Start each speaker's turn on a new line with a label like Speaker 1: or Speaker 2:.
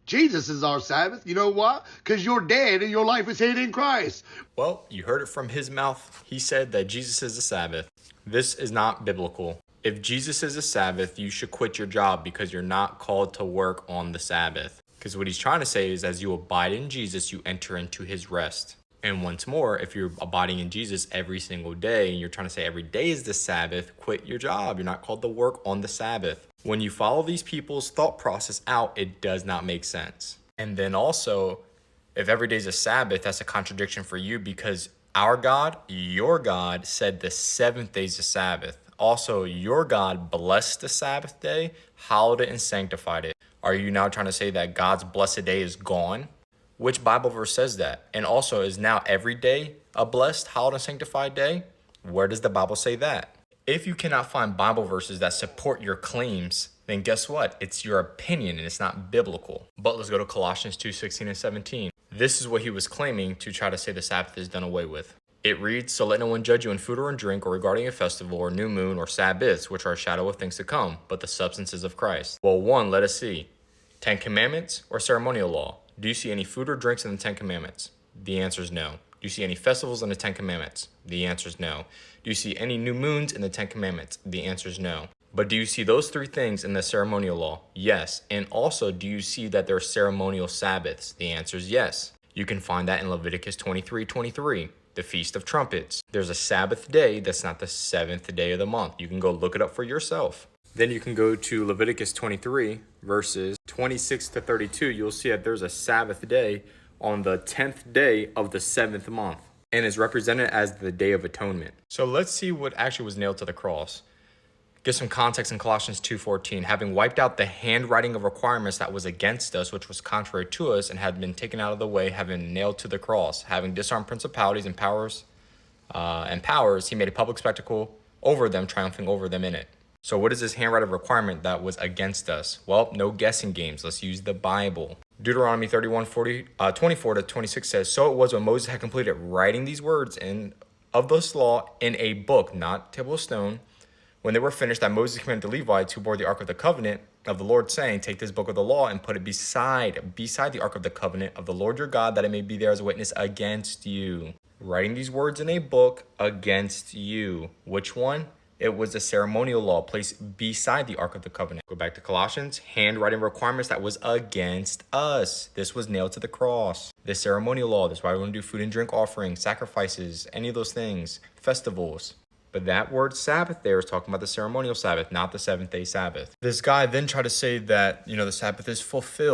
Speaker 1: Jesus is our Sabbath. You know why? Because you're dead and your life is hid in Christ.
Speaker 2: Well, you heard it from his mouth. He said that Jesus is the Sabbath. This is not biblical. If Jesus is the Sabbath, you should quit your job because you're not called to work on the Sabbath. Because what he's trying to say is as you abide in Jesus, you enter into his rest. And once more, if you're abiding in Jesus every single day and you're trying to say every day is the Sabbath, quit your job. You're not called to work on the Sabbath. When you follow these people's thought process out, it does not make sense. And then also, if every day is a Sabbath, that's a contradiction for you because our God, your God, said the seventh day is a Sabbath. Also, your God blessed the Sabbath day, hallowed it, and sanctified it. Are you now trying to say that God's blessed day is gone? Which Bible verse says that? And also, is now every day a blessed, hallowed, and sanctified day? Where does the Bible say that? If you cannot find Bible verses that support your claims, then guess what? It's your opinion and it's not biblical. But let's go to Colossians 2:16 and 17. This is what he was claiming to try to say the Sabbath is done away with. It reads, "So let no one judge you in food or in drink or regarding a festival or new moon or Sabbaths, which are a shadow of things to come, but the substance is of Christ." Well, one, let us see. 10 Commandments or ceremonial law? Do you see any food or drinks in the 10 Commandments? The answer is no. Do you see any festivals in the 10 Commandments? The answer is no. Do you see any new moons in the 10 Commandments? The answer is no. But do you see those three things in the ceremonial law? Yes. And also, do you see that there are ceremonial Sabbaths? The answer is yes. You can find that in Leviticus 23:23, the Feast of Trumpets. There's a Sabbath day that's not the seventh day of the month. You can go look it up for yourself. Then you can go to Leviticus 23, verses 26 to 32. You'll see that there's a Sabbath day on the 10th day of the 7th month and is represented as the Day of Atonement. So let's see what actually was nailed to the cross. Get some context in Colossians 2:14. Having wiped out the handwriting of requirements that was against us, which was contrary to us, and had been taken out of the way, having nailed to the cross, having disarmed principalities and powers, he made a public spectacle over them, triumphing over them in it. So what is this handwriting requirement that was against us? Well, no guessing games. Let's use the Bible. Deuteronomy 24 to 26 says, "So it was when Moses had completed writing these words of this law in a book," not table of stone, "when they were finished, that Moses commanded the Levites who bore the ark of the covenant of the Lord, saying, Take this book of the law and put it beside the ark of the covenant of the Lord your God, that it may be there as a witness against you." Writing these words in a book against you. Which one? It was a ceremonial law placed beside the Ark of the Covenant. Go back to Colossians. Handwriting requirements that was against us. This was nailed to the cross. The ceremonial law. That's why we want to do food and drink offerings, sacrifices, any of those things, festivals. But that word Sabbath there is talking about the ceremonial Sabbath, not the seventh day Sabbath. This guy then tried to say that, the Sabbath is fulfilled